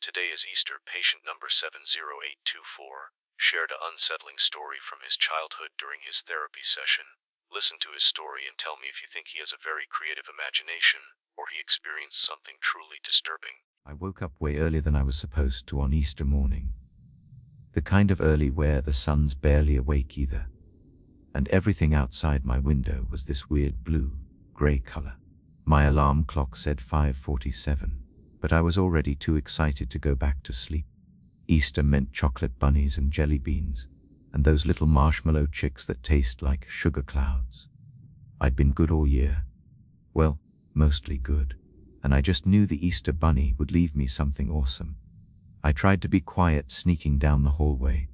Today is Easter. Patient number 70824 shared an unsettling story from his childhood during his therapy session. Listen to his story and tell me if you think he has a very creative imagination or he experienced something truly disturbing. I woke up way earlier than I was supposed to on Easter morning. The kind of early where the sun's barely awake either. And everything outside my window was this weird blue-gray color. My alarm clock said 5:47, but I was already too excited to go back to sleep. Easter meant chocolate bunnies and jelly beans, and those little marshmallow chicks that taste like sugar clouds. I'd been good all year. Well, mostly good. And I just knew the Easter bunny would leave me something awesome. I tried to be quiet, sneaking down the hallway.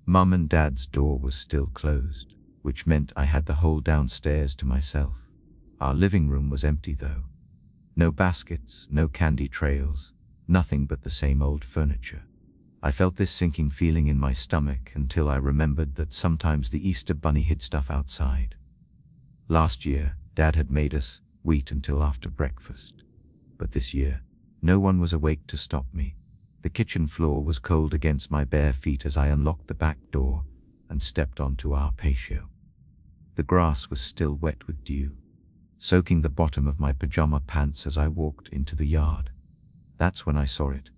Mum and Dad's door was still closed, which meant I had the whole downstairs to myself. Our living room was empty though. No baskets, no candy trails, nothing but the same old furniture. I felt this sinking feeling in my stomach until I remembered that sometimes the Easter bunny hid stuff outside. Last year, Dad had made us wait until after breakfast. But this year, no one was awake to stop me. The kitchen floor was cold against my bare feet as I unlocked the back door and stepped onto our patio. The grass was still wet with dew, soaking the bottom of my pajama pants as I walked into the yard. That's when I saw it.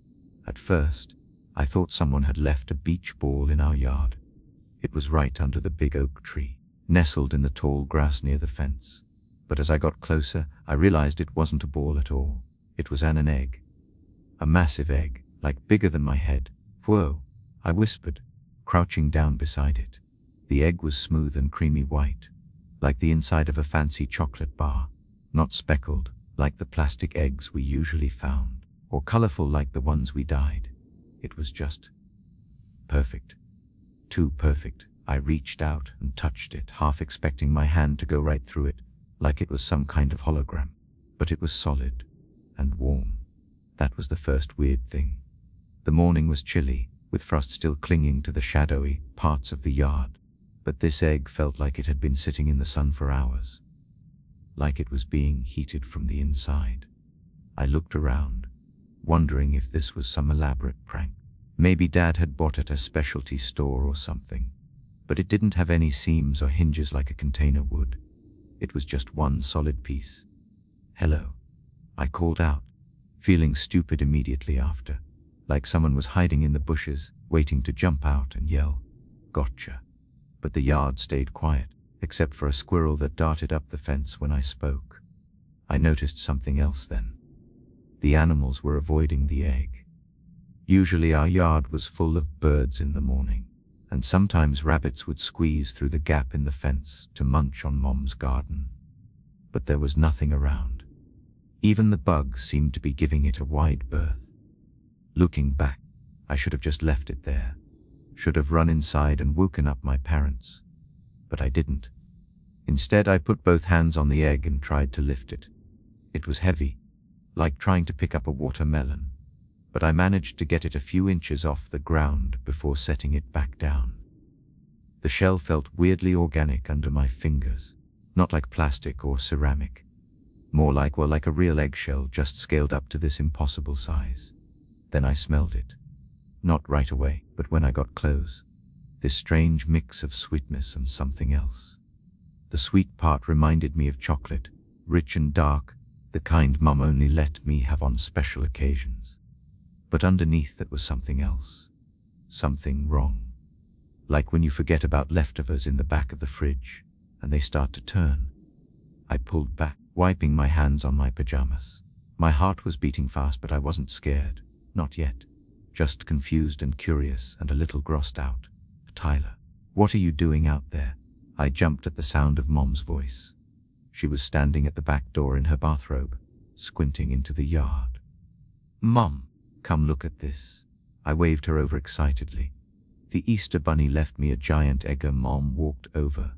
At first, I thought someone had left a beach ball in our yard. It was right under the big oak tree, nestled in the tall grass near the fence. But as I got closer, I realized it wasn't a ball at all. It was an egg. A massive egg, like bigger than my head. "Whoa," I whispered, crouching down beside it. The egg was smooth and creamy white, like the inside of a fancy chocolate bar, not speckled, like the plastic eggs we usually found, or colorful like the ones we dyed. It was just perfect. Too perfect. I reached out and touched it, half expecting my hand to go right through it, like it was some kind of hologram. But it was solid and warm. That was the first weird thing. The morning was chilly, with frost still clinging to the shadowy parts of the yard. But this egg felt like it had been sitting in the sun for hours, like it was being heated from the inside. I looked around, wondering if this was some elaborate prank. Maybe Dad had bought at a specialty store or something. But it didn't have any seams or hinges like a container would. It was just one solid piece. "Hello," I called out, feeling stupid immediately after, like someone was hiding in the bushes, waiting to jump out and yell, "Gotcha." But the yard stayed quiet, except for a squirrel that darted up the fence when I spoke. I noticed something else then. The animals were avoiding the egg. Usually our yard was full of birds in the morning, and sometimes rabbits would squeeze through the gap in the fence to munch on Mom's garden. But there was nothing around. Even the bugs seemed to be giving it a wide berth. Looking back, I should have just left it there. Should have run inside and woken up my parents. But I didn't. Instead, I put both hands on the egg and tried to lift it. It was heavy, like trying to pick up a watermelon. But I managed to get it a few inches off the ground before setting it back down. The shell felt weirdly organic under my fingers, not like plastic or ceramic. More like, well, like a real eggshell just scaled up to this impossible size. Then I smelled it. Not right away, but when I got close. This strange mix of sweetness and something else. The sweet part reminded me of chocolate, rich and dark, the kind Mum only let me have on special occasions. But underneath that was something else. Something wrong. Like when you forget about leftovers in the back of the fridge, and they start to turn. I pulled back, wiping my hands on my pajamas. My heart was beating fast, but I wasn't scared. Not yet. Just confused and curious and a little grossed out. "Tyler, what are you doing out there?" I jumped at the sound of Mom's voice. She was standing at the back door in her bathrobe, squinting into the yard. "Mom, come look at this." I waved her over excitedly. The Easter bunny left me a giant egg. Mom walked over,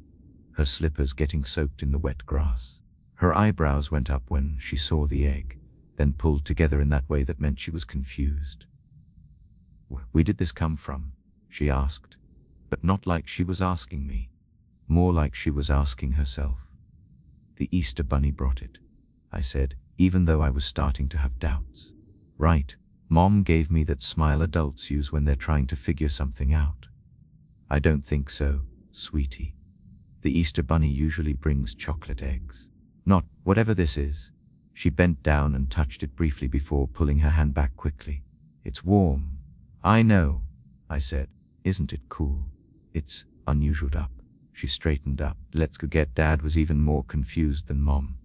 her slippers getting soaked in the wet grass. Her eyebrows went up when she saw the egg, then pulled together in that way that meant she was confused. "Where did this come from?" she asked, but not like she was asking me, more like she was asking herself. "The Easter bunny brought it," I said, even though I was starting to have doubts. "Right, Mom gave me that smile adults use when they're trying to figure something out. I don't think so, sweetie. The Easter bunny usually brings chocolate eggs. Not whatever this is. She bent down and touched it briefly before pulling her hand back quickly. It's warm. I know, I said. Isn't it cool? It's unusual up. She straightened up. Let's go get Dad was even more confused than Mom.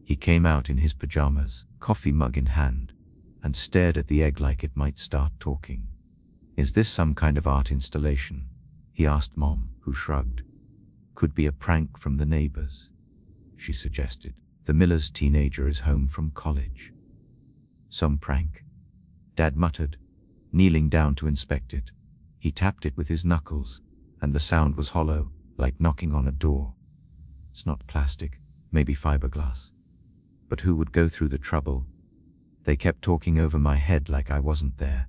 He came out in his pajamas, coffee mug in hand, and stared at the egg like it might start talking. Is this some kind of art installation? He asked Mom, who shrugged. Could be a prank from the neighbors, she suggested. The miller's teenager is home from college. Some prank? Dad muttered, kneeling down to inspect it. He tapped it with his knuckles, and the sound was hollow, like knocking on a door. It's not plastic, maybe fiberglass. But who would go through the trouble? They kept talking over my head like I wasn't there.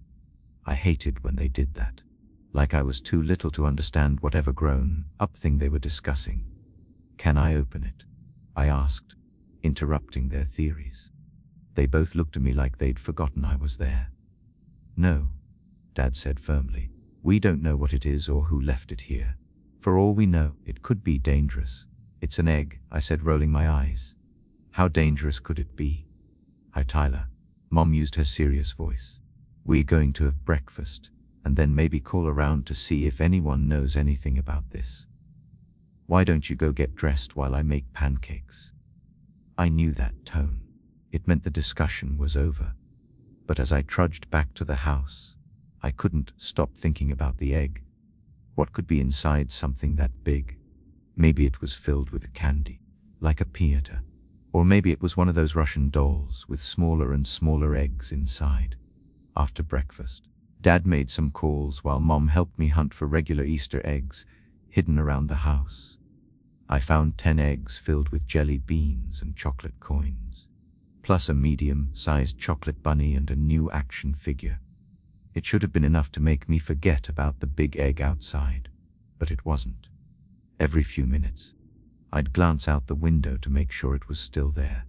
I hated when they did that. Like I was too little to understand whatever grown-up thing they were discussing. Can I open it? I asked, interrupting their theories. They both looked at me like they'd forgotten I was there. No, Dad said firmly. We don't know what it is or who left it here. For all we know, it could be dangerous. It's an egg, I said, rolling my eyes. How dangerous could it be? Hi, Tyler. Mom used her serious voice. We're going to have breakfast, and then maybe call around to see if anyone knows anything about this. Why don't you go get dressed while I make pancakes? I knew that tone. It meant the discussion was over. But as I trudged back to the house, I couldn't stop thinking about the egg. What could be inside something that big? Maybe it was filled with candy, like a piñata. Or maybe it was one of those Russian dolls with smaller and smaller eggs inside. After breakfast, Dad made some calls while Mom helped me hunt for regular Easter eggs hidden around the house. I found 10 eggs filled with jelly beans and chocolate coins, plus a medium-sized chocolate bunny and a new action figure. It should have been enough to make me forget about the big egg outside, but it wasn't. Every few minutes, I'd glance out the window to make sure it was still there.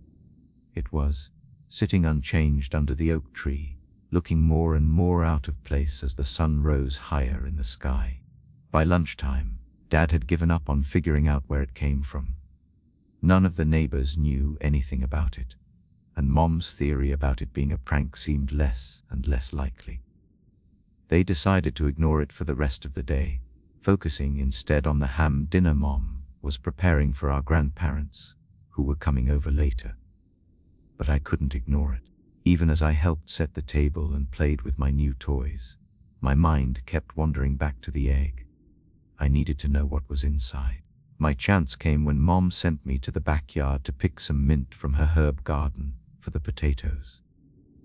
It was, sitting unchanged under the oak tree, looking more and more out of place as the sun rose higher in the sky. By lunchtime, Dad had given up on figuring out where it came from. None of the neighbors knew anything about it, and Mom's theory about it being a prank seemed less and less likely. They decided to ignore it for the rest of the day, focusing instead on the ham dinner Mom was preparing for our grandparents, who were coming over later. But I couldn't ignore it. Even as I helped set the table and played with my new toys, my mind kept wandering back to the egg. I needed to know what was inside. My chance came when Mom sent me to the backyard to pick some mint from her herb garden for the potatoes.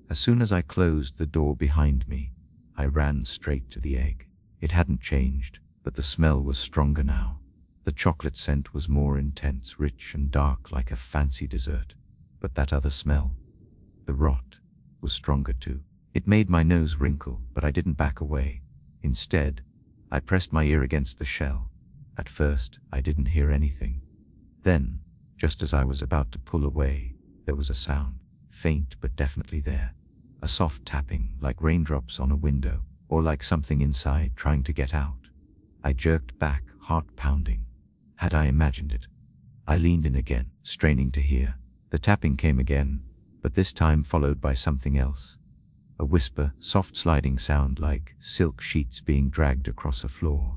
As soon as I closed the door behind me, I ran straight to the egg. It hadn't changed, but the smell was stronger now. The chocolate scent was more intense, rich and dark like a fancy dessert. But that other smell, the rot, was stronger too. It made my nose wrinkle, but I didn't back away. Instead, I pressed my ear against the shell. At first, I didn't hear anything. Then, just as I was about to pull away, there was a sound, faint but definitely there. A soft tapping, like raindrops on a window, or like something inside trying to get out. I jerked back, heart pounding. Had I imagined it? I leaned in again, straining to hear. The tapping came again, but this time followed by something else. A whisper, soft sliding sound like silk sheets being dragged across a floor.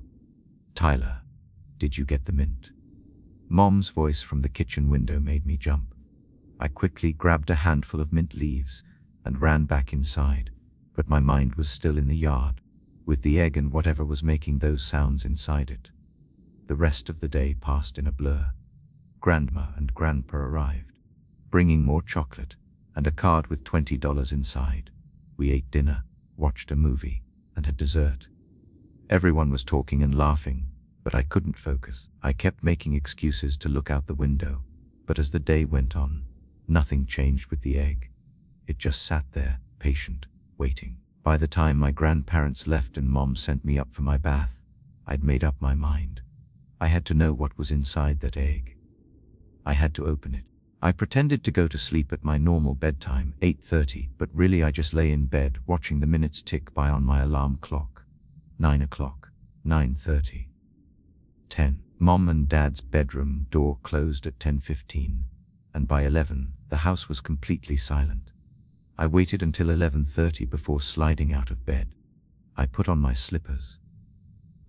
Tyler, did you get the mint? Mom's voice from the kitchen window made me jump. I quickly grabbed a handful of mint leaves and ran back inside, but my mind was still in the yard, with the egg and whatever was making those sounds inside it. The rest of the day passed in a blur. Grandma and Grandpa arrived, bringing more chocolate and a card with $20 inside. We ate dinner, watched a movie, and had dessert. Everyone was talking and laughing, but I couldn't focus. I kept making excuses to look out the window, but as the day went on, nothing changed with the egg. It just sat there, patient, waiting. By the time my grandparents left and Mom sent me up for my bath, I'd made up my mind. I had to know what was inside that egg. I had to open it. I pretended to go to sleep at my normal bedtime, 8:30, but really I just lay in bed watching the minutes tick by on my alarm clock. 9 o'clock, 9:30, 10. Mom and Dad's bedroom door closed at 10:15, and by 11, the house was completely silent. I waited until 11:30 before sliding out of bed. I put on my slippers,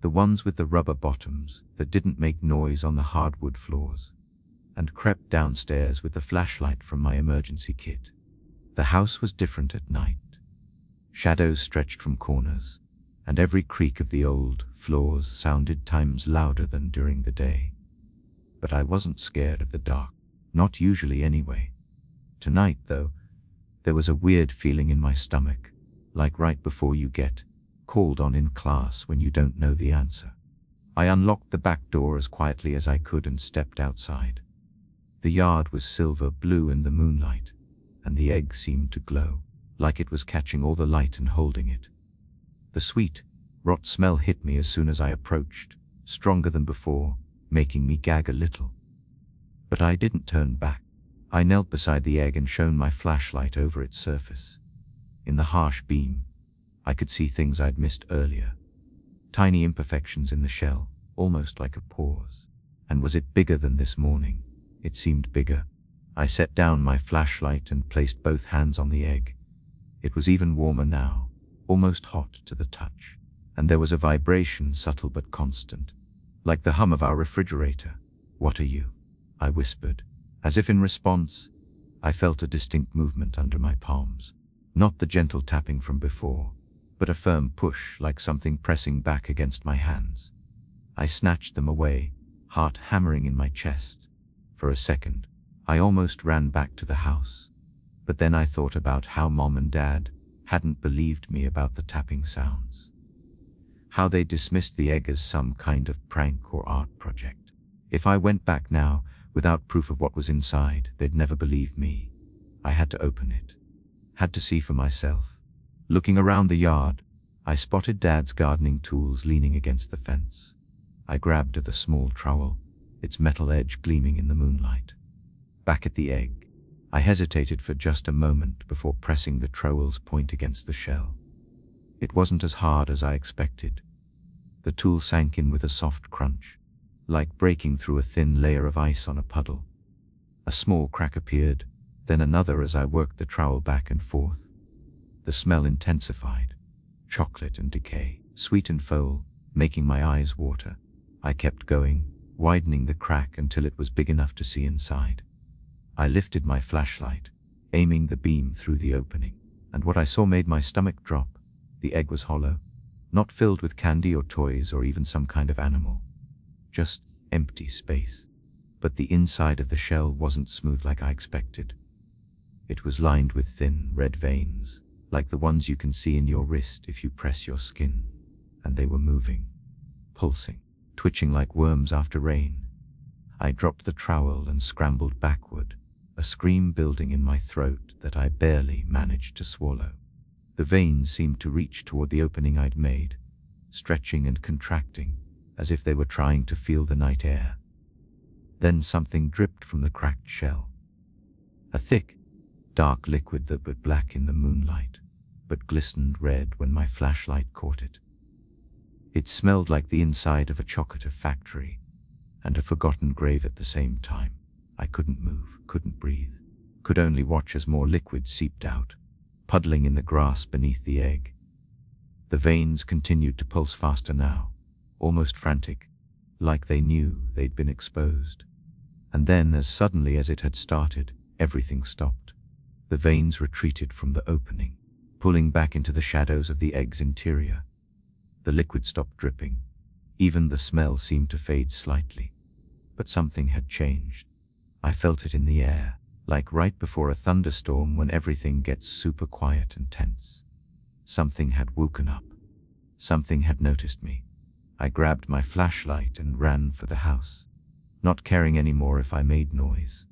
the ones with the rubber bottoms that didn't make noise on the hardwood floors, and crept downstairs with the flashlight from my emergency kit. The house was different at night. Shadows stretched from corners, and every creak of the old floors sounded times louder than during the day. But I wasn't scared of the dark, not usually anyway. Tonight, though, there was a weird feeling in my stomach, like right before you get called on in class when you don't know the answer. I unlocked the back door as quietly as I could and stepped outside. The yard was silver blue in the moonlight, and the egg seemed to glow, like it was catching all the light and holding it. The sweet, rot smell hit me as soon as I approached, stronger than before, making me gag a little. But I didn't turn back. I knelt beside the egg and shone my flashlight over its surface. In the harsh beam, I could see things I'd missed earlier. Tiny imperfections in the shell, almost like a pause. And was it bigger than this morning? It seemed bigger. I set down my flashlight and placed both hands on the egg. It was even warmer now, almost hot to the touch. And there was a vibration, subtle but constant, like the hum of our refrigerator. "What are you?" I whispered. As if in response, I felt a distinct movement under my palms. Not the gentle tapping from before, but a firm push, like something pressing back against my hands. I snatched them away, heart hammering in my chest. For a second, I almost ran back to the house. But then I thought about how Mom and Dad hadn't believed me about the tapping sounds. How they dismissed the egg as some kind of prank or art project. If I went back now, without proof of what was inside, they'd never believe me. I had to open it. Had to see for myself. Looking around the yard, I spotted Dad's gardening tools leaning against the fence. I grabbed at the small trowel, its metal edge gleaming in the moonlight. Back at the egg, I hesitated for just a moment before pressing the trowel's point against the shell. It wasn't as hard as I expected. The tool sank in with a soft crunch, like breaking through a thin layer of ice on a puddle. A small crack appeared, then another as I worked the trowel back and forth. The smell intensified, chocolate and decay, sweet and foul, making my eyes water. I kept going, widening the crack until it was big enough to see inside. I lifted my flashlight, aiming the beam through the opening, and what I saw made my stomach drop. The egg was hollow, not filled with candy or toys or even some kind of animal. Just empty space. But the inside of the shell wasn't smooth like I expected. It was lined with thin, red veins, like the ones you can see in your wrist if you press your skin. And they were moving, pulsing, twitching like worms after rain. I dropped the trowel and scrambled backward, a scream building in my throat that I barely managed to swallow. The veins seemed to reach toward the opening I'd made, stretching and contracting, as if they were trying to feel the night air. Then something dripped from the cracked shell. A thick, dark liquid that was black in the moonlight, but glistened red when my flashlight caught it. It smelled like the inside of a chocolate factory, and a forgotten grave at the same time. I couldn't move, couldn't breathe, could only watch as more liquid seeped out, puddling in the grass beneath the egg. The veins continued to pulse faster now, almost frantic, like they knew they'd been exposed. And then, as suddenly as it had started, everything stopped. The veins retreated from the opening, pulling back into the shadows of the egg's interior. The liquid stopped dripping. Even the smell seemed to fade slightly. But something had changed. I felt it in the air, like right before a thunderstorm when everything gets super quiet and tense. Something had woken up. Something had noticed me. I grabbed my flashlight and ran for the house, not caring anymore if I made noise.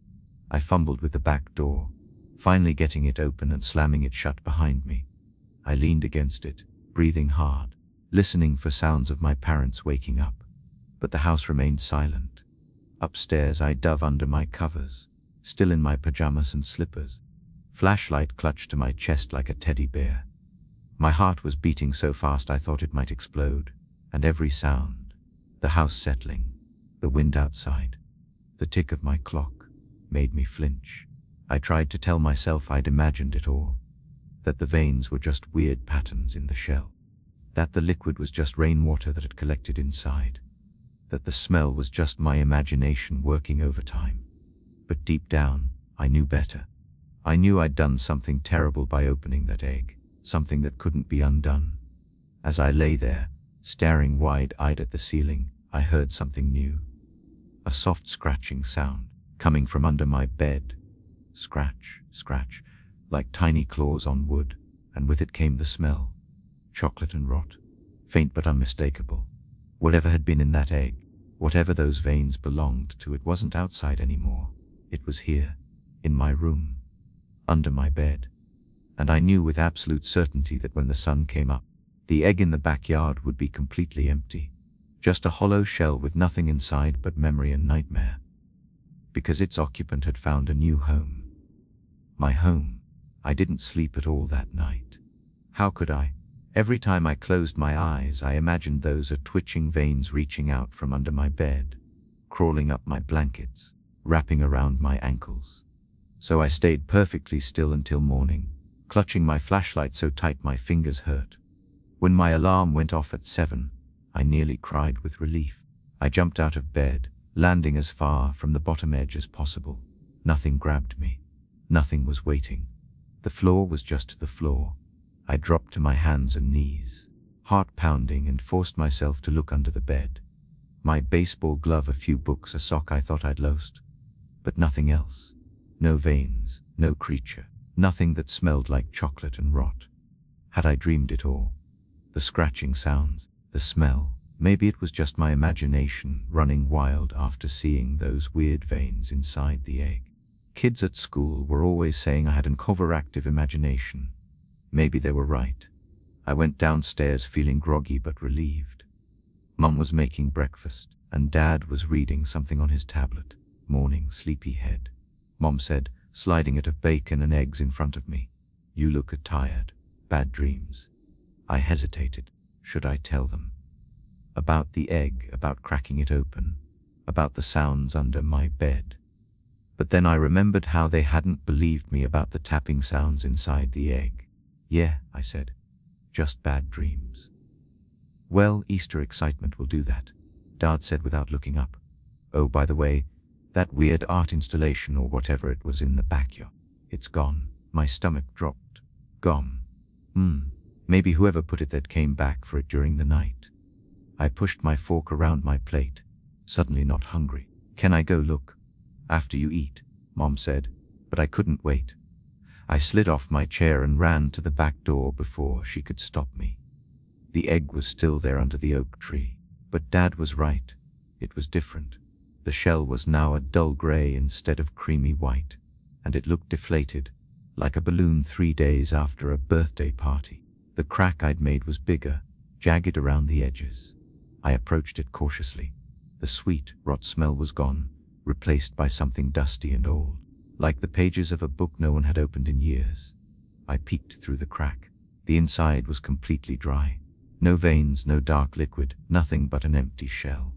I fumbled with the back door, finally getting it open and slamming it shut behind me. I leaned against it, breathing hard, listening for sounds of my parents waking up. But the house remained silent. Upstairs, I dove under my covers, still in my pajamas and slippers. Flashlight clutched to my chest like a teddy bear. My heart was beating so fast I thought it might explode, and every sound, the house settling, the wind outside, the tick of my clock, made me flinch. I tried to tell myself I'd imagined it all, that the veins were just weird patterns in the shell, that the liquid was just rainwater that had collected inside, that the smell was just my imagination working overtime. But deep down, I knew better. I knew I'd done something terrible by opening that egg, something that couldn't be undone. As I lay there, staring wide-eyed at the ceiling, I heard something new. A soft scratching sound, coming from under my bed. Scratch, scratch, like tiny claws on wood, and with it came the smell. Chocolate and rot, faint but unmistakable. Whatever had been in that egg, whatever those veins belonged to, it wasn't outside anymore. It was here, in my room, under my bed. And I knew with absolute certainty that when the sun came up, the egg in the backyard would be completely empty. Just a hollow shell with nothing inside but memory and nightmare. Because its occupant had found a new home. My home. I didn't sleep at all that night. How could I? Every time I closed my eyes, I imagined those twitching veins reaching out from under my bed, crawling up my blankets, wrapping around my ankles. So I stayed perfectly still until morning, clutching my flashlight so tight my fingers hurt. When my alarm went off at 7, I nearly cried with relief. I jumped out of bed, landing as far from the bottom edge as possible. Nothing grabbed me. Nothing was waiting. The floor was just the floor. I dropped to my hands and knees, heart pounding, and forced myself to look under the bed. My baseball glove, a few books, a sock I thought I'd lost. But nothing else. No veins, no creature, nothing that smelled like chocolate and rot. Had I dreamed it all? The scratching sounds, the smell, maybe it was just my imagination running wild after seeing those weird veins inside the egg. Kids at school were always saying I had an overactive imagination. Maybe they were right. I went downstairs feeling groggy but relieved. Mum was making breakfast, and Dad was reading something on his tablet. Morning, sleepyhead. Mom said, sliding it of bacon and eggs in front of me. You look tired. Bad dreams. I hesitated. Should I tell them? About the egg, about cracking it open, about the sounds under my bed. But then I remembered how they hadn't believed me about the tapping sounds inside the egg. Yeah, I said. Just bad dreams. Well, Easter excitement will do that, Dad said without looking up. Oh, by the way, that weird art installation or whatever it was in the backyard, it's gone. My stomach dropped. Gone. Maybe whoever put it there came back for it during the night. I pushed my fork around my plate, suddenly not hungry. Can I go look? After you eat, Mom said, but I couldn't wait. I slid off my chair and ran to the back door before she could stop me. The egg was still there under the oak tree, but Dad was right. It was different. The shell was now a dull gray instead of creamy white, and it looked deflated, like a balloon 3 days after a birthday party. The crack I'd made was bigger, jagged around the edges. I approached it cautiously. The sweet, rot smell was gone, replaced by something dusty and old, like the pages of a book no one had opened in years. I peeked through the crack. The inside was completely dry. No veins, no dark liquid, nothing but an empty shell.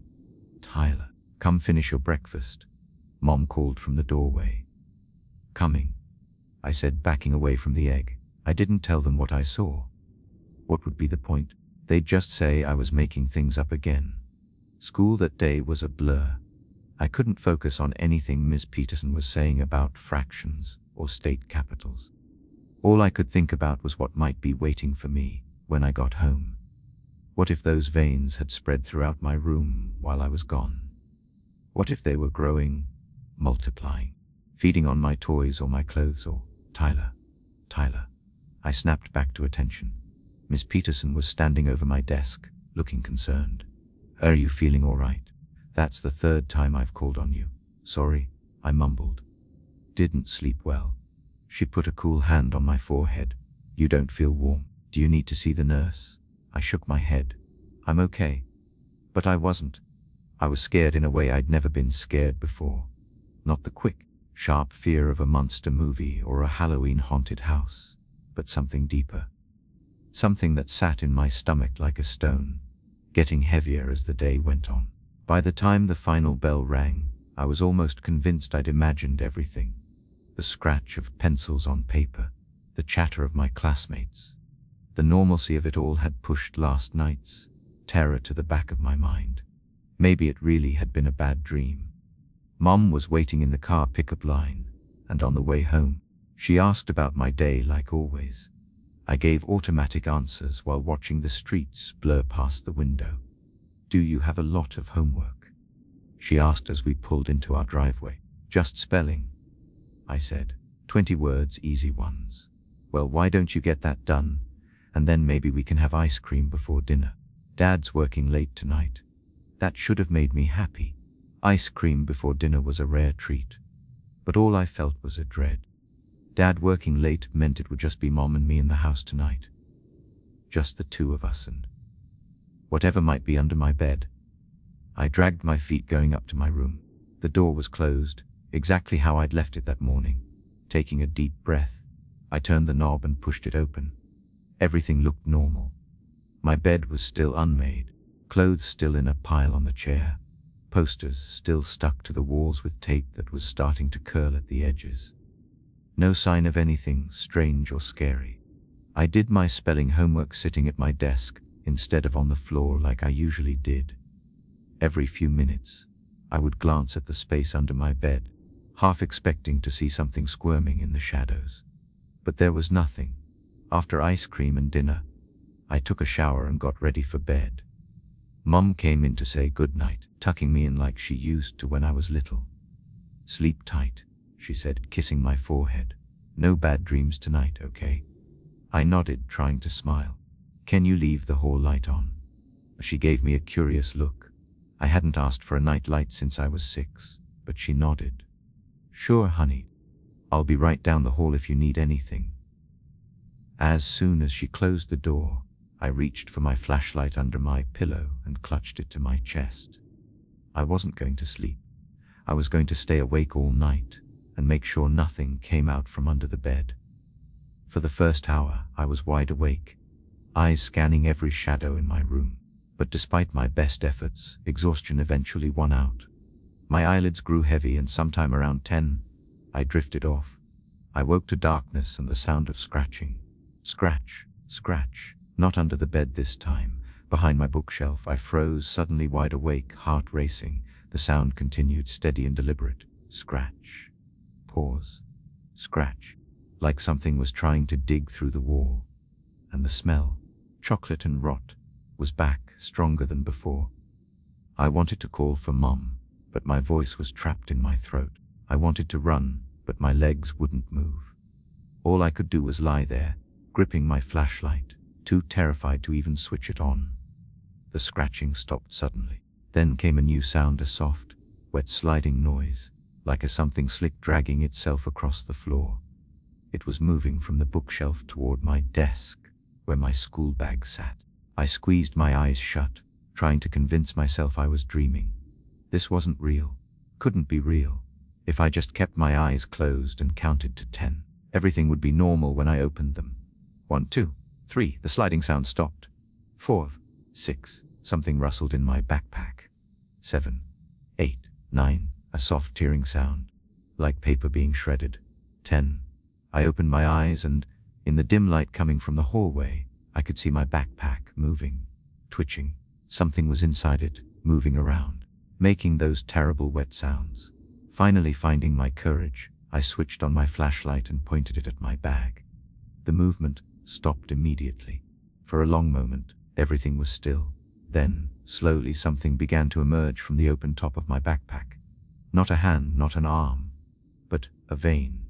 Tyler, come finish your breakfast, Mom called from the doorway. Coming, I said, backing away from the egg. I didn't tell them what I saw. What would be the point? They'd just say I was making things up again. School that day was a blur. I couldn't focus on anything Miss Peterson was saying about fractions or state capitals. All I could think about was what might be waiting for me when I got home. What if those veins had spread throughout my room while I was gone? What if they were growing, multiplying, feeding on my toys or my clothes or Tyler? I snapped back to attention. Miss Peterson was standing over my desk, looking concerned. Are you feeling all right? That's the 3rd time I've called on you. Sorry, I mumbled. Didn't sleep well. She put a cool hand on my forehead. You don't feel warm. Do you need to see the nurse? I shook my head. I'm okay. But I wasn't. I was scared in a way I'd never been scared before. Not the quick, sharp fear of a monster movie or a Halloween haunted house, but something deeper. Something that sat in my stomach like a stone, getting heavier as the day went on. By the time the final bell rang, I was almost convinced I'd imagined everything. The scratch of pencils on paper, the chatter of my classmates. The normalcy of it all had pushed last night's terror to the back of my mind. Maybe it really had been a bad dream. Mom was waiting in the car pickup line, and on the way home, she asked about my day like always. I gave automatic answers while watching the streets blur past the window. "Do you have a lot of homework?" she asked as we pulled into our driveway. "Just spelling," I said. 20 words, easy ones. "Well, why don't you get that done, and then maybe we can have ice cream before dinner. Dad's working late tonight." That should have made me happy. Ice cream before dinner was a rare treat. But all I felt was a dread. Dad working late meant it would just be Mom and me in the house tonight. Just the two of us and whatever might be under my bed. I dragged my feet going up to my room. The door was closed, exactly how I'd left it that morning. Taking a deep breath, I turned the knob and pushed it open. Everything looked normal. My bed was still unmade, clothes still in a pile on the chair, posters still stuck to the walls with tape that was starting to curl at the edges. No sign of anything strange or scary. I did my spelling homework sitting at my desk instead of on the floor like I usually did. Every few minutes, I would glance at the space under my bed, half expecting to see something squirming in the shadows. But there was nothing. After ice cream and dinner, I took a shower and got ready for bed. Mom came in to say goodnight, tucking me in like she used to when I was little. "Sleep tight," she said, kissing my forehead. "No bad dreams tonight, okay?" I nodded, trying to smile. "Can you leave the hall light on?" She gave me a curious look. I hadn't asked for a night light since I was 6, but she nodded. "Sure, honey. I'll be right down the hall if you need anything." As soon as she closed the door, I reached for my flashlight under my pillow and clutched it to my chest. I wasn't going to sleep. I was going to stay awake all night and make sure nothing came out from under the bed. For the first hour, I was wide awake, eyes scanning every shadow in my room. But despite my best efforts, exhaustion eventually won out. My eyelids grew heavy, and sometime around 10, I drifted off. I woke to darkness and the sound of scratching. Scratch, scratch. Not under the bed this time. Behind my bookshelf, I froze, suddenly wide awake, heart racing. The sound continued, steady and deliberate. Scratch. Pause. Scratch. Like something was trying to dig through the wall. And the smell, chocolate and rot, was back, stronger than before. I wanted to call for Mom, but my voice was trapped in my throat. I wanted to run, but my legs wouldn't move. All I could do was lie there, gripping my flashlight, too terrified to even switch it on. The scratching stopped suddenly. Then came a new sound, a soft, wet sliding noise, like a something slick dragging itself across the floor. It was moving from the bookshelf toward my desk, where my school bag sat. I squeezed my eyes shut, trying to convince myself I was dreaming. This wasn't real. Couldn't be real. If I just kept my eyes closed and counted to 10, everything would be normal when I opened them. 1, 2, 3, the sliding sound stopped. 4, 6, something rustled in my backpack. 7, 8, 9, a soft tearing sound, like paper being shredded. 10, I opened my eyes and, in the dim light coming from the hallway, I could see my backpack moving, twitching. Something was inside it, moving around, making those terrible wet sounds. Finally finding my courage, I switched on my flashlight and pointed it at my bag. The movement stopped immediately. For a long moment, everything was still. Then, slowly, something began to emerge from the open top of my backpack. Not a hand, not an arm, but a vein.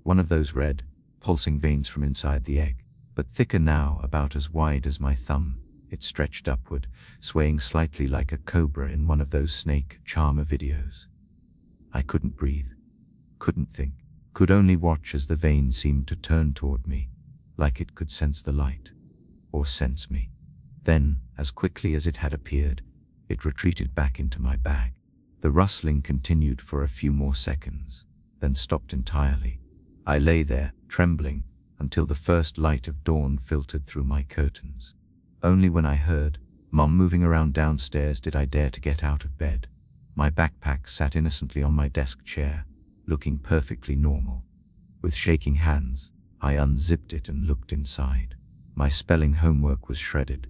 One of those red, pulsing veins from inside the egg, but thicker now, about as wide as my thumb. It stretched upward, swaying slightly like a cobra in one of those snake charmer videos. I couldn't breathe, couldn't think, could only watch as the vein seemed to turn toward me, like it could sense the light, or sense me. Then, as quickly as it had appeared, it retreated back into my bag. The rustling continued for a few more seconds. then stopped entirely. I lay there, trembling, until the first light of dawn filtered through my curtains. Only when I heard Mom moving around downstairs did I dare to get out of bed. My backpack sat innocently on my desk chair, looking perfectly normal. With shaking hands, I unzipped it and looked inside. My spelling homework was shredded.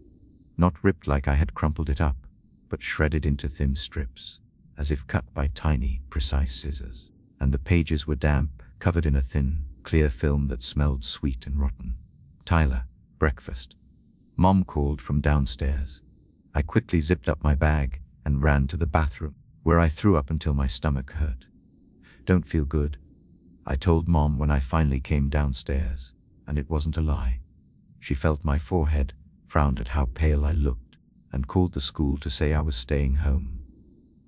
Not ripped like I had crumpled it up, but shredded into thin strips, as if cut by tiny, precise scissors. And the pages were damp, covered in a thin, clear film that smelled sweet and rotten. "Tyler, breakfast," Mom called from downstairs. I quickly zipped up my bag and ran to the bathroom, where I threw up until my stomach hurt. "Don't feel good," I told Mom when I finally came downstairs, and it wasn't a lie. She felt my forehead, frowned at how pale I looked, and called the school to say I was staying home.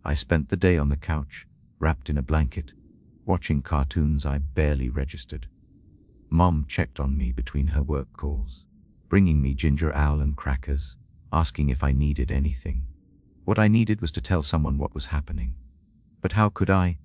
I spent the day on the couch, wrapped in a blanket, watching cartoons I barely registered. Mom checked on me between her work calls, bringing me ginger ale and crackers, asking if I needed anything. What I needed was to tell someone what was happening. But how could I?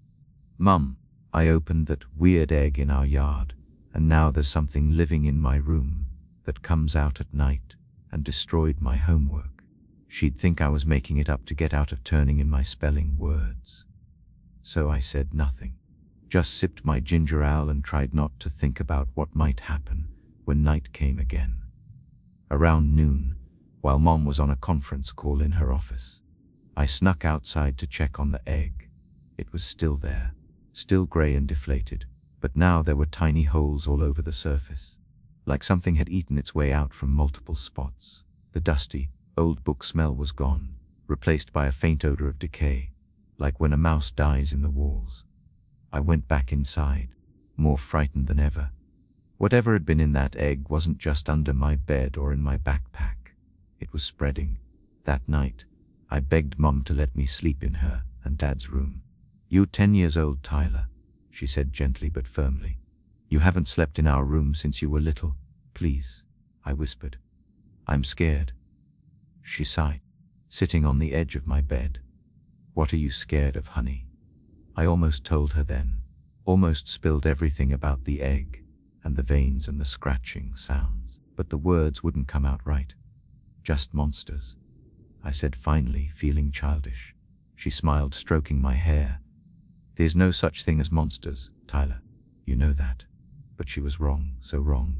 "Mum, I opened that weird egg in our yard, and now there's something living in my room that comes out at night and destroyed my homework." She'd think I was making it up to get out of turning in my spelling words. So I said nothing, just sipped my ginger ale and tried not to think about what might happen when night came again. Around noon, while Mom was on a conference call in her office, I snuck outside to check on the egg. It was still there, still gray and deflated, but now there were tiny holes all over the surface, like something had eaten its way out from multiple spots. The dusty, old book smell was gone, replaced by a faint odor of decay, like when a mouse dies in the walls. I went back inside, more frightened than ever. Whatever had been in that egg wasn't just under my bed or in my backpack. It was spreading. That night, I begged Mom to let me sleep in her and Dad's room. "You're 10 years old, Tyler," she said gently but firmly. "You haven't slept in our room since you were little. Please," I whispered. "I'm scared." She sighed, sitting on the edge of my bed. "What are you scared of, honey?" I almost told her then, almost spilled everything about the egg and the veins and the scratching sounds, but the words wouldn't come out right. "Just monsters," I said finally, feeling childish. She smiled, stroking my hair. "There's no such thing as monsters, Tyler. You know that." But she was wrong, so wrong.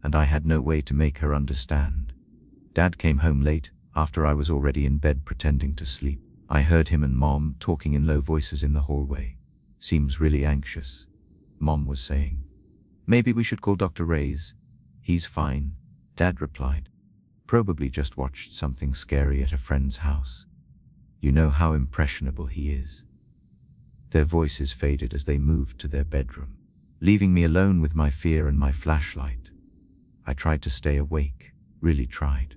And I had no way to make her understand. Dad came home late, after I was already in bed pretending to sleep. I heard him and Mom talking in low voices in the hallway. "Seems really anxious," Mom was saying. "Maybe we should call Dr. Reyes." "He's fine," Dad replied. "Probably just watched something scary at a friend's house. You know how impressionable he is." Their voices faded as they moved to their bedroom, leaving me alone with my fear and my flashlight. I tried to stay awake, really tried.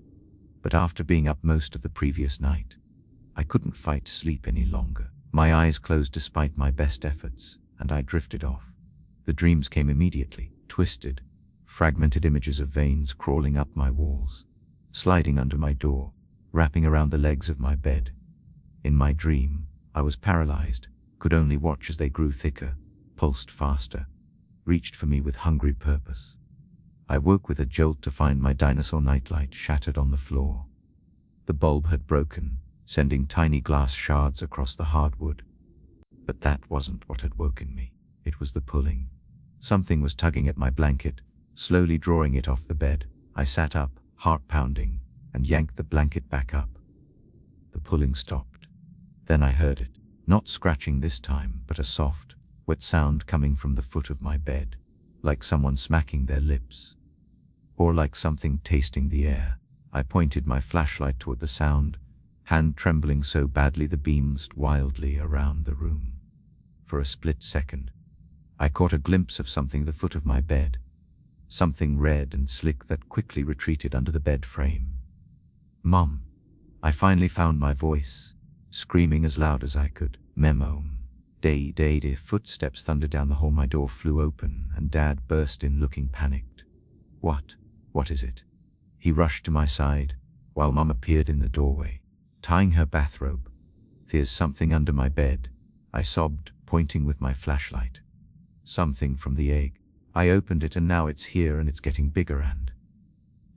But after being up most of the previous night, I couldn't fight sleep any longer. My eyes closed despite my best efforts, and I drifted off. The dreams came immediately, twisted, fragmented images of veins crawling up my walls, sliding under my door, wrapping around the legs of my bed. In my dream, I was paralyzed, could only watch as they grew thicker, pulsed faster, reached for me with hungry purpose. I woke with a jolt to find my dinosaur nightlight shattered on the floor. The bulb had broken, sending tiny glass shards across the hardwood. But that wasn't what had woken me. It was the pulling. Something was tugging at my blanket, slowly drawing it off the bed. I sat up, heart pounding, and yanked the blanket back up. The pulling stopped. Then I heard it, not scratching this time, but a soft, wet sound coming from the foot of my bed, like someone smacking their lips, or like something tasting the air. I pointed my flashlight toward the sound, hand trembling so badly the beams wildly around the room. For a split second, I caught a glimpse of something at the foot of my bed, something red and slick that quickly retreated under the bed frame. "Mom." I finally found my voice, screaming as loud as I could. "Memo." Day. Footsteps thundered down the hall. My door flew open, and Dad burst in looking panicked. What is it?" He rushed to my side, while Mom appeared in the doorway, tying her bathrobe. "There's something under my bed," I sobbed, pointing with my flashlight. Something from the egg. I opened it and now it's here and it's getting bigger and…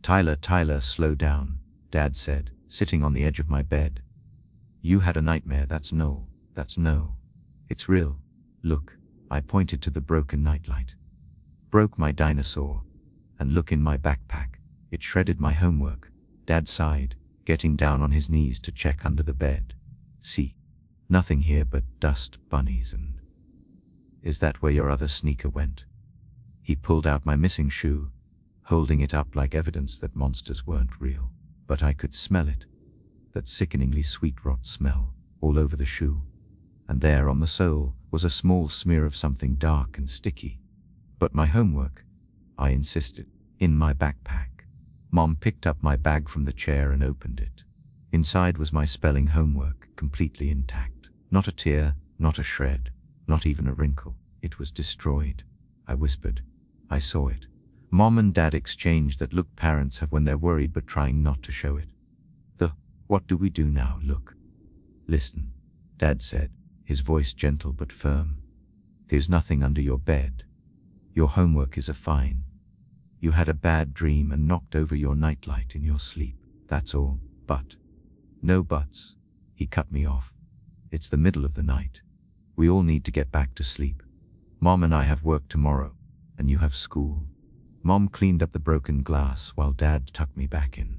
Tyler, slow down, Dad said, sitting on the edge of my bed. You had a nightmare, that's no. It's real. Look, I pointed to the broken nightlight. Broke my dinosaur. And look in my backpack. It shredded my homework. Dad sighed, getting down on his knees to check under the bed. See, nothing here but dust, bunnies and… Is that where your other sneaker went? He pulled out my missing shoe, holding it up like evidence that monsters weren't real. But I could smell it. That sickeningly sweet rot smell, all over the shoe. And there on the sole was a small smear of something dark and sticky. But my homework, I insisted, in my backpack. Mom picked up my bag from the chair and opened it. Inside was my spelling homework, completely intact. Not a tear, not a shred, not even a wrinkle. It was destroyed. I whispered. I saw it. Mom and Dad exchanged that look parents have when they're worried but trying not to show it. What do we do now? Look. Listen, Dad said, his voice gentle but firm. There's nothing under your bed. Your homework is fine. You had a bad dream and knocked over your nightlight in your sleep. That's all. But… No buts. He cut me off. It's the middle of the night. We all need to get back to sleep. Mom and I have work tomorrow, and you have school. Mom cleaned up the broken glass while Dad tucked me back in.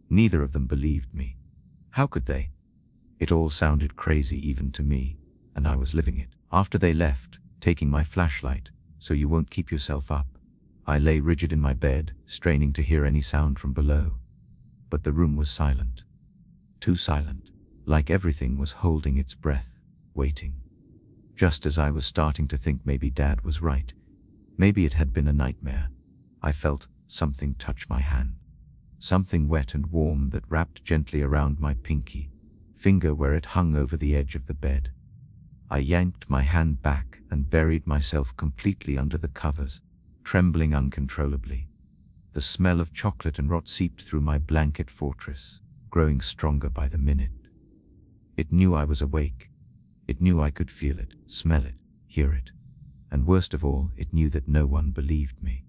Neither of them believed me. How could they? It all sounded crazy even to me, and I was living it. After they left, taking my flashlight, so you won't keep yourself up, I lay rigid in my bed, straining to hear any sound from below. But the room was silent. Too silent, like everything was holding its breath, waiting. Just as I was starting to think maybe Dad was right, maybe it had been a nightmare, I felt something touch my hand. Something wet and warm that wrapped gently around my pinky finger where it hung over the edge of the bed. I yanked my hand back and buried myself completely under the covers, trembling uncontrollably. The smell of chocolate and rot seeped through my blanket fortress, growing stronger by the minute. It knew I was awake. It knew I could feel it, smell it, hear it. And worst of all, it knew that no one believed me.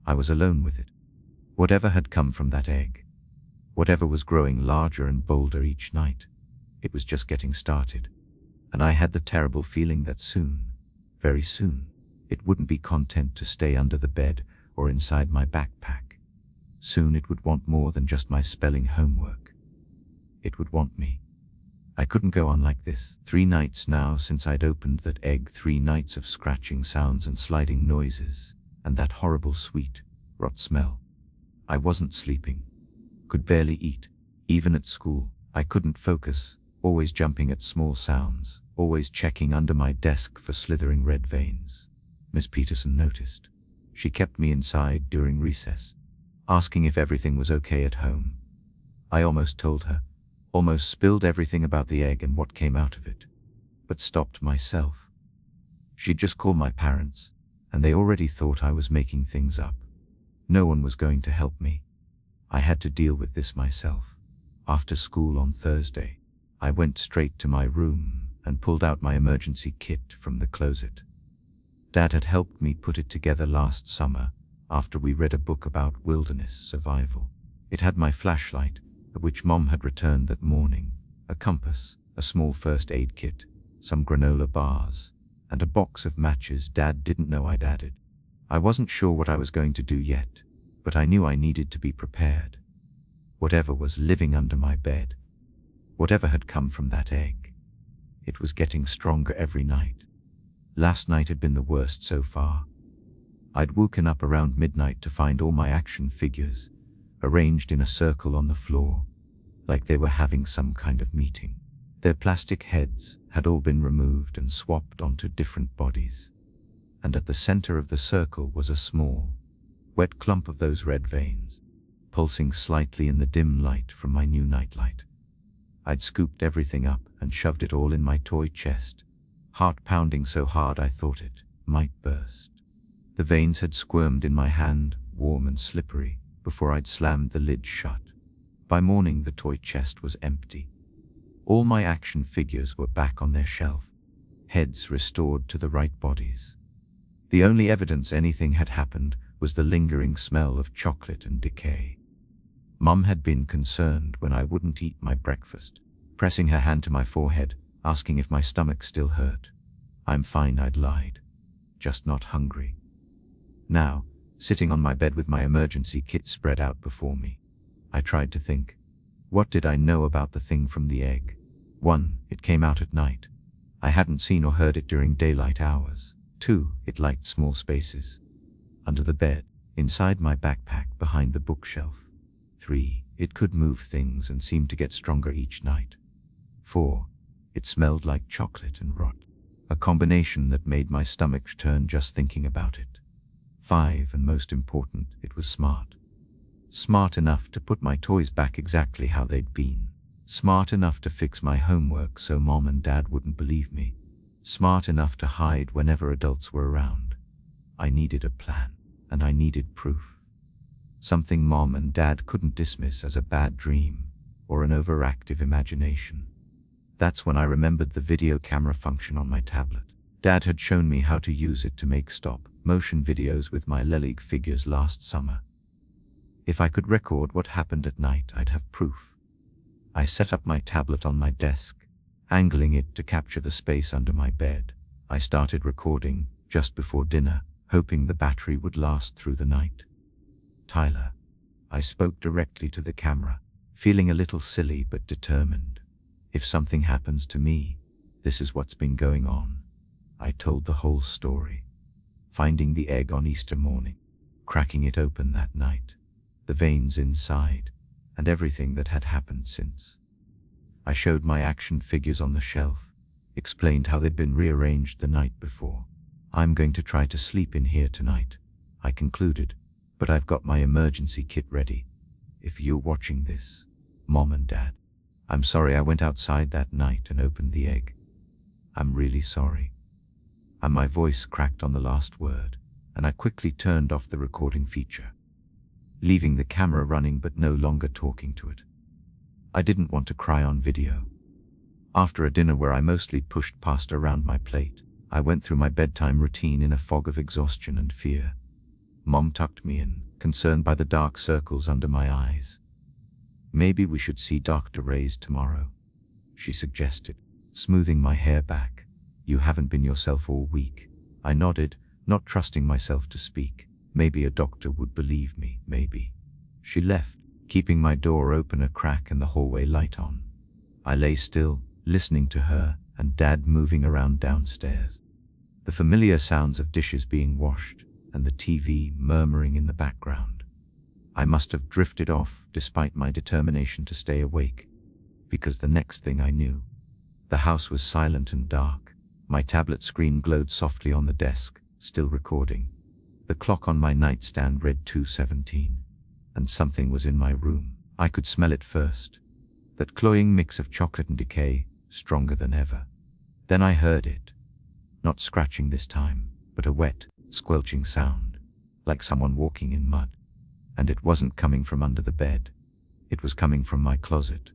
I was alone with it. Whatever had come from that egg, whatever was growing larger and bolder each night, it was just getting started. And I had the terrible feeling that soon, very soon, it wouldn't be content to stay under the bed or inside my backpack. Soon it would want more than just my spelling homework. It would want me. I couldn't go on like this. 3 nights now since I'd opened that egg, 3 nights of scratching sounds and sliding noises, and that horrible sweet, rot smell. I wasn't sleeping, could barely eat. Even at school, I couldn't focus, always jumping at small sounds, always checking under my desk for slithering red veins. Miss Peterson noticed. She kept me inside during recess, asking if everything was okay at home. I almost told her, almost spilled everything about the egg and what came out of it, but stopped myself. She'd just called my parents, and they already thought I was making things up. No one was going to help me. I had to deal with this myself. After school on Thursday, I went straight to my room and pulled out my emergency kit from the closet. Dad had helped me put it together last summer after we read a book about wilderness survival. It had my flashlight, which Mom had returned that morning, a compass, a small first aid kit, some granola bars, and a box of matches Dad didn't know I'd added. I wasn't sure what I was going to do yet, but I knew I needed to be prepared. Whatever was living under my bed, whatever had come from that egg, it was getting stronger every night. Last night had been the worst so far. I'd woken up around midnight to find all my action figures arranged in a circle on the floor, like they were having some kind of meeting. Their plastic heads had all been removed and swapped onto different bodies. And at the center of the circle was a small, wet clump of those red veins, pulsing slightly in the dim light from my new nightlight. I'd scooped everything up and shoved it all in my toy chest, heart pounding so hard I thought it might burst. The veins had squirmed in my hand, warm and slippery, before I'd slammed the lid shut. By morning the toy chest was empty. All my action figures were back on their shelf, heads restored to the right bodies. The only evidence anything had happened was the lingering smell of chocolate and decay. Mum had been concerned when I wouldn't eat my breakfast, pressing her hand to my forehead, asking if my stomach still hurt. "I'm fine," I'd lied. "Just not hungry." Now, sitting on my bed with my emergency kit spread out before me, I tried to think. What did I know about the thing from the egg? 1. It came out at night. I hadn't seen or heard it during daylight hours. 2. It liked small spaces. Under the bed, inside my backpack, behind the bookshelf. 3. It could move things and seemed to get stronger each night. 4. It smelled like chocolate and rot. A combination that made my stomach turn just thinking about it. 5. And most important, it was smart. Smart enough to put my toys back exactly how they'd been. Smart enough to fix my homework so Mom and Dad wouldn't believe me. Smart enough to hide whenever adults were around. I needed a plan, and I needed proof. Something Mom and Dad couldn't dismiss as a bad dream or an overactive imagination. That's when I remembered the video camera function on my tablet. Dad had shown me how to use it to make stop-motion videos with my Lelig figures last summer. If I could record what happened at night, I'd have proof. I set up my tablet on my desk, angling it to capture the space under my bed. I started recording just before dinner, hoping the battery would last through the night. "Tyler," I spoke directly to the camera, feeling a little silly but determined. "If something happens to me, this is what's been going on." I told the whole story. Finding the egg on Easter morning, cracking it open that night, the veins inside, and everything that had happened since. I showed my action figures on the shelf, explained how they'd been rearranged the night before. "I'm going to try to sleep in here tonight," I concluded, "but I've got my emergency kit ready. If you're watching this, Mom and Dad, I'm sorry I went outside that night and opened the egg. I'm really sorry." And my voice cracked on the last word, and I quickly turned off the recording feature, leaving the camera running but no longer talking to it. I didn't want to cry on video. After a dinner where I mostly pushed pasta around my plate, I went through my bedtime routine in a fog of exhaustion and fear. Mom tucked me in, concerned by the dark circles under my eyes. "Maybe we should see Dr. Ray's tomorrow," she suggested, smoothing my hair back. "You haven't been yourself all week." I nodded, not trusting myself to speak. Maybe a doctor would believe me, maybe. She left, keeping my door open a crack and the hallway light on. I lay still, listening to her and Dad moving around downstairs. The familiar sounds of dishes being washed and the TV murmuring in the background. I must have drifted off despite my determination to stay awake, because the next thing I knew, the house was silent and dark. My tablet screen glowed softly on the desk, still recording. The clock on my nightstand read 2:17, and something was in my room. I could smell it first. That cloying mix of chocolate and decay, stronger than ever. Then I heard it. Not scratching this time, but a wet, squelching sound, like someone walking in mud. And it wasn't coming from under the bed. It was coming from my closet.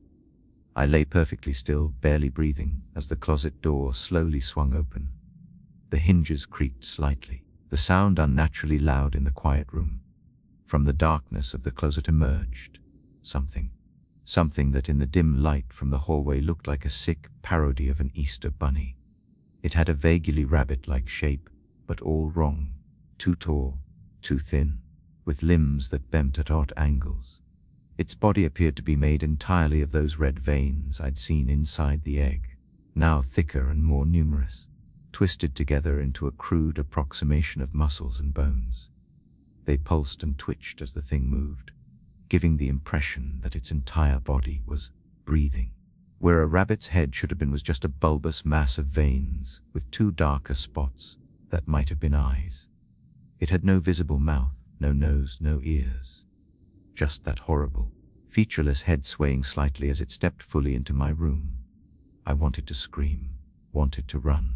I lay perfectly still, barely breathing, as the closet door slowly swung open. The hinges creaked slightly, the sound unnaturally loud in the quiet room. From the darkness of the closet emerged something that in the dim light from the hallway looked like a sick parody of an Easter bunny. It had a vaguely rabbit-like shape, but all wrong. Too tall, too thin, with limbs that bent at odd angles. Its body appeared to be made entirely of those red veins I'd seen inside the egg, now thicker and more numerous, twisted together into a crude approximation of muscles and bones. They pulsed and twitched as the thing moved, giving the impression that its entire body was breathing. Where a rabbit's head should have been was just a bulbous mass of veins with two darker spots that might have been eyes. It had no visible mouth, no nose, no ears. Just that horrible, featureless head swaying slightly as it stepped fully into my room. I wanted to scream, wanted to run.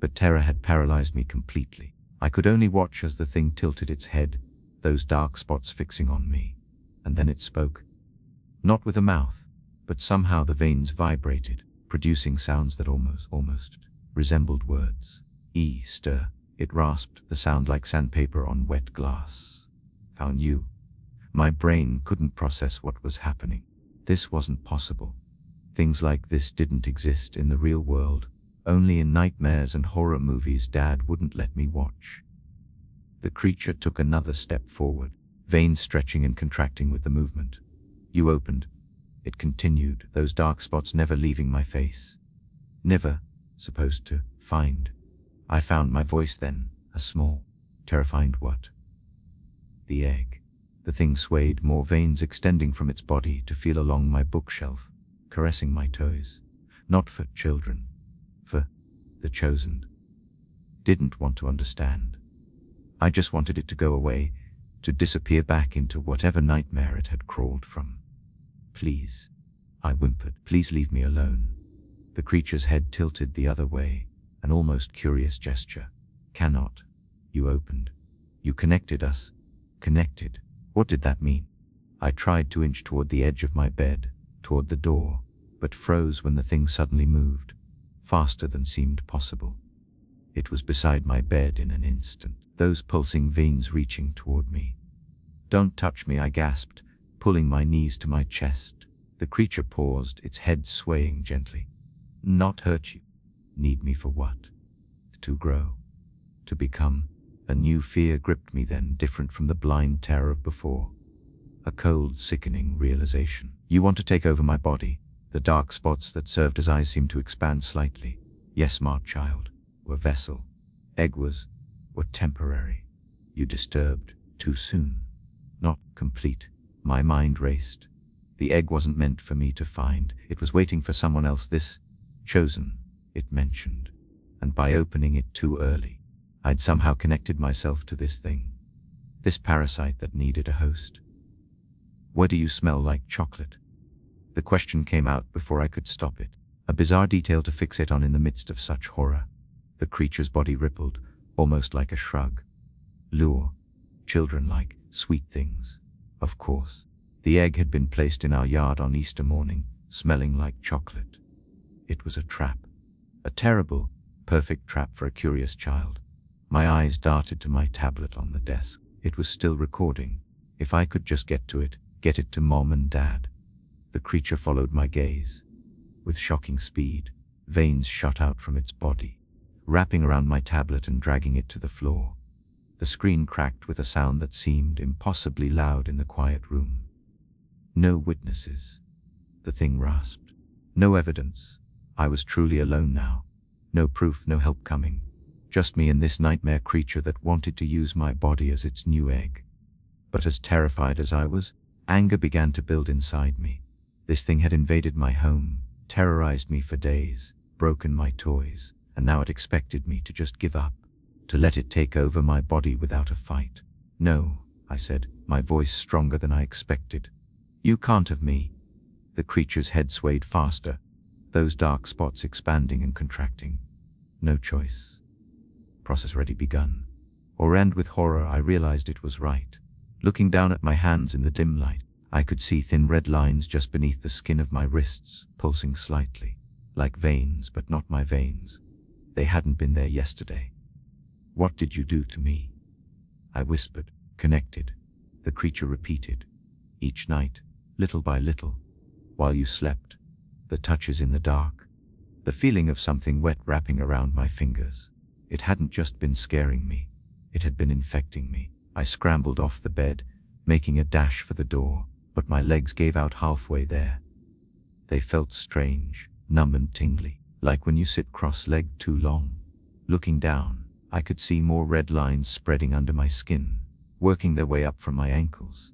But terror had paralyzed me completely. I could only watch as the thing tilted its head, those dark spots fixing on me. And then it spoke. Not with a mouth, but somehow the veins vibrated, producing sounds that almost resembled words. Easter, It rasped, the sound like sandpaper on wet glass. Found you. My brain couldn't process what was happening. This wasn't possible. Things like this didn't exist in the real world. Only in nightmares and horror movies Dad wouldn't let me watch. The creature took another step forward, veins stretching and contracting with the movement. You opened. It continued, those dark spots never leaving my face. Never supposed to find. I found my voice then, a small, terrifying what? The egg. The thing swayed, more veins extending from its body to feel along my bookshelf, caressing my toes. Not for children. For the chosen. Didn't want to understand. I just wanted it to go away, to disappear back into whatever nightmare it had crawled from. Please, I whimpered, please leave me alone. The creature's head tilted the other way, an almost curious gesture. Cannot. You opened. You connected us. Connected. What did that mean? I tried to inch toward the edge of my bed, toward the door, but froze when the thing suddenly moved, faster than seemed possible. It was beside my bed in an instant, those pulsing veins reaching toward me. Don't touch me, I gasped, pulling my knees to my chest. The creature paused, its head swaying gently. Not hurt you. Need me for what? To grow. To become. A new fear gripped me then, different from the blind terror of before. A cold, sickening realization. You want to take over my body. The dark spots that served as eyes seemed to expand slightly. Yes, smart child. Were vessel. Egg were temporary. You disturbed. Too soon. Not complete. My mind raced. The egg wasn't meant for me to find. It was waiting for someone else. This chosen, it mentioned. And by opening it too early, I'd somehow connected myself to this thing. This parasite that needed a host. Why do you smell like chocolate? The question came out before I could stop it. A bizarre detail to fixate on in the midst of such horror. The creature's body rippled, almost like a shrug. Lure. Children-like, sweet things. Of course. The egg had been placed in our yard on Easter morning, smelling like chocolate. It was a trap. A terrible, perfect trap for a curious child. My eyes darted to my tablet on the desk. It was still recording. If I could just get to it, get it to Mom and Dad. The creature followed my gaze. With shocking speed, veins shot out from its body, wrapping around my tablet and dragging it to the floor. The screen cracked with a sound that seemed impossibly loud in the quiet room. No witnesses. The thing rasped. No evidence. I was truly alone now. No proof, no help coming. Just me and this nightmare creature that wanted to use my body as its new egg. But as terrified as I was, anger began to build inside me. This thing had invaded my home, terrorized me for days, broken my toys, and now it expected me to just give up, to let it take over my body without a fight. No, I said, my voice stronger than I expected. You can't have me. The creature's head swayed faster, those dark spots expanding and contracting. No choice. Process already begun. And with horror I realized it was right. Looking down at my hands in the dim light, I could see thin red lines just beneath the skin of my wrists, pulsing slightly, like veins, but not my veins. They hadn't been there yesterday. What did you do to me? I whispered, connected. The creature repeated. Each night, little by little, while you slept, the touches in the dark, the feeling of something wet wrapping around my fingers. It hadn't just been scaring me, it had been infecting me. I scrambled off the bed, making a dash for the door, but my legs gave out halfway there. They felt strange, numb and tingly, like when you sit cross-legged too long. Looking down, I could see more red lines spreading under my skin, working their way up from my ankles.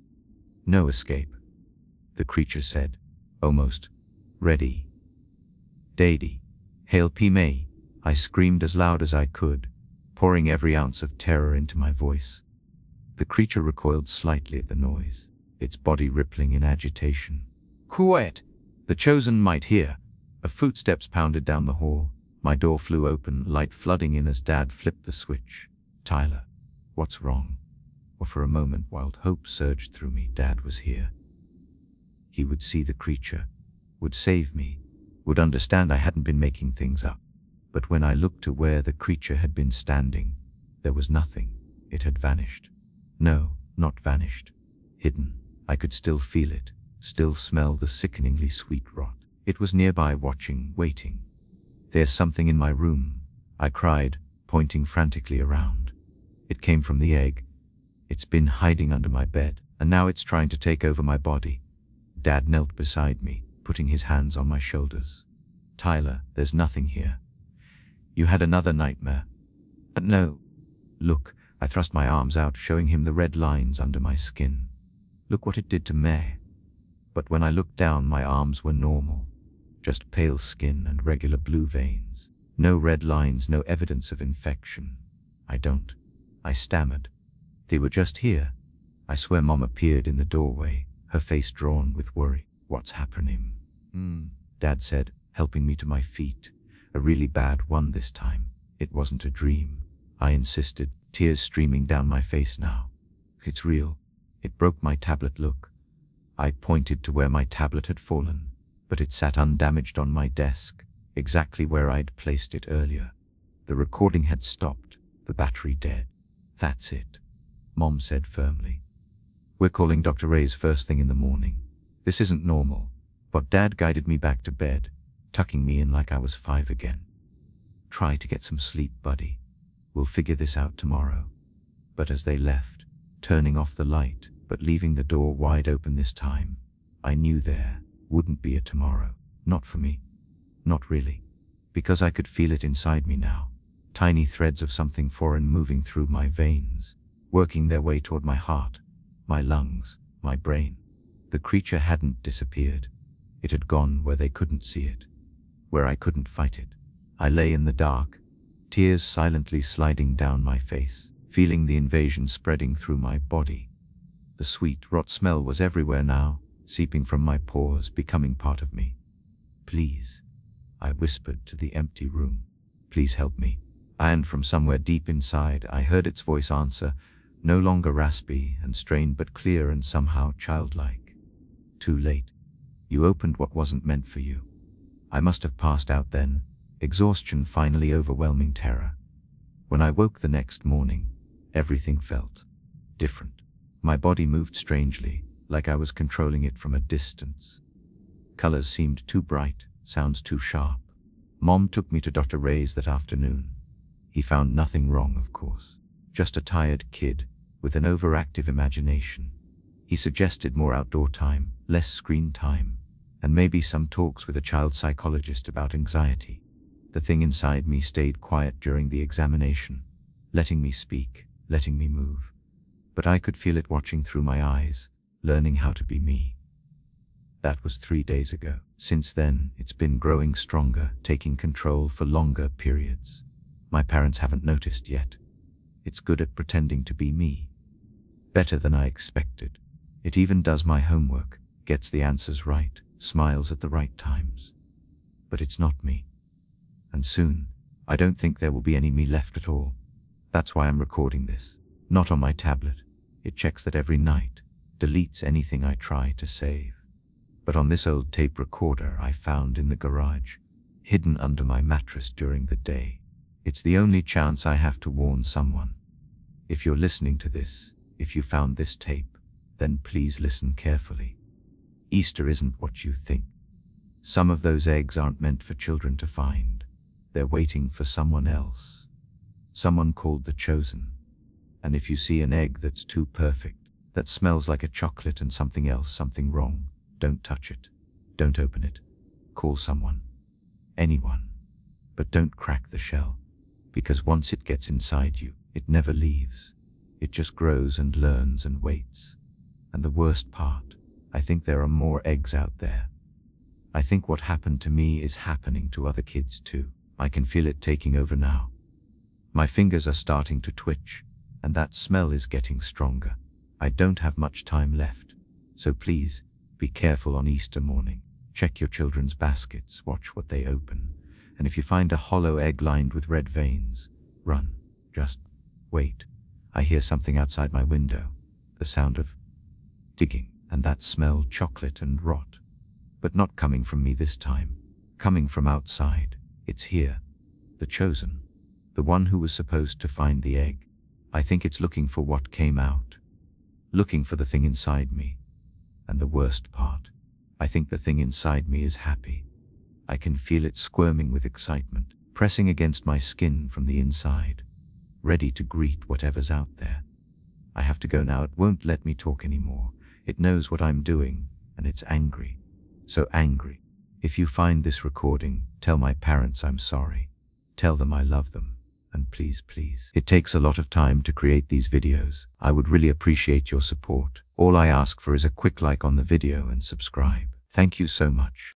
No escape, the creature said, almost. Ready. Daddy. Hail P. May. I screamed as loud as I could, pouring every ounce of terror into my voice. The creature recoiled slightly at the noise, its body rippling in agitation. Quiet! The chosen might hear. A footsteps pounded down the hall. My door flew open, light flooding in as Dad flipped the switch. Tyler, what's wrong? Or for a moment, wild hope surged through me. Dad was here. He would see the creature, would save me, would understand I hadn't been making things up. But when I looked to where the creature had been standing, There was nothing. It had vanished. No, not vanished. Hidden. I could still feel it, still smell the sickeningly sweet rot. It was nearby, watching, waiting. "There's something in my room," I cried, pointing frantically around. It came from the egg. It's been hiding under my bed, and now it's trying to take over my body. Dad knelt beside me, putting his hands on my shoulders. "Tyler, there's nothing here. You had another nightmare." "No." "Look." I thrust my arms out, showing him the red lines under my skin. "Look what it did to May." But when I looked down, my arms were normal. Just pale skin and regular blue veins. No red lines, no evidence of infection. I stammered. "They were just here." I swear Mom appeared in the doorway, her face drawn with worry. "What's happening?" Dad said, helping me to my feet. "A really bad one this time. It wasn't a dream." I insisted, tears streaming down my face now. "It's real. It broke my tablet, look." I pointed to where my tablet had fallen, but it sat undamaged on my desk, exactly where I'd placed it earlier. The recording had stopped, the battery dead. "That's it," Mom said firmly. "We're calling Dr. Ray's first thing in the morning. This isn't normal." But Dad guided me back to bed, tucking me in like I was 5 again. "Try to get some sleep, buddy. We'll figure this out tomorrow." But as they left, turning off the light, but leaving the door wide open this time, I knew there wouldn't be a tomorrow. Not for me. Not really. Because I could feel it inside me now. Tiny threads of something foreign moving through my veins, working their way toward my heart, my lungs, my brain. The creature hadn't disappeared. It had gone where they couldn't see it, where I couldn't fight it. I lay in the dark, tears silently sliding down my face, feeling the invasion spreading through my body. The sweet, rot smell was everywhere now, seeping from my pores, becoming part of me. "Please," I whispered to the empty room. "Please help me." And from somewhere deep inside, I heard its voice answer, no longer raspy and strained, but clear and somehow childlike. "Too late. You opened what wasn't meant for you." I must have passed out then, exhaustion finally overwhelming terror. When I woke the next morning, everything felt different. My body moved strangely, like I was controlling it from a distance. Colors seemed too bright, sounds too sharp. Mom took me to Dr. Ray's that afternoon. He found nothing wrong, of course. Just a tired kid with an overactive imagination. He suggested more outdoor time, less screen time, and maybe some talks with a child psychologist about anxiety. The thing inside me stayed quiet during the examination, letting me speak, letting me move. But I could feel it watching through my eyes, learning how to be me. That was 3 days ago. Since then, it's been growing stronger, taking control for longer periods. My parents haven't noticed yet. It's good at pretending to be me. Better than I expected. It even does my homework, gets the answers right, smiles at the right times. But it's not me. And soon, I don't think there will be any me left at all. That's why I'm recording this. Not on my tablet. It checks that every night, deletes anything I try to save. But on this old tape recorder I found in the garage, hidden under my mattress during the day. It's the only chance I have to warn someone. If you're listening to this, if you found this tape, then please listen carefully. Easter isn't what you think. Some of those eggs aren't meant for children to find. They're waiting for someone else. Someone called the chosen. And if you see an egg that's too perfect, that smells like a chocolate and something else, something wrong, don't touch it. Don't open it. Call someone. Anyone. But don't crack the shell. Because once it gets inside you, it never leaves. It just grows and learns and waits. And the worst part, I think there are more eggs out there. I think what happened to me is happening to other kids too. I can feel it taking over now. My fingers are starting to twitch, and that smell is getting stronger. I don't have much time left, so please, be careful on Easter morning. Check your children's baskets, watch what they open, and if you find a hollow egg lined with red veins, run. Just wait. I hear something outside my window, the sound of digging, and that smell, chocolate and rot. But not coming from me this time, coming from outside. It's here, the chosen, the one who was supposed to find the egg. I think it's looking for what came out, looking for the thing inside me. And the worst part, I think the thing inside me is happy. I can feel it squirming with excitement, pressing against my skin from the inside, ready to greet whatever's out there. I have to go now. It won't let me talk anymore. It knows what I'm doing, and it's angry. So angry. If you find this recording, tell my parents I'm sorry. Tell them I love them. And please, please. It takes a lot of time to create these videos. I would really appreciate your support. All I ask for is a quick like on the video and subscribe. Thank you so much.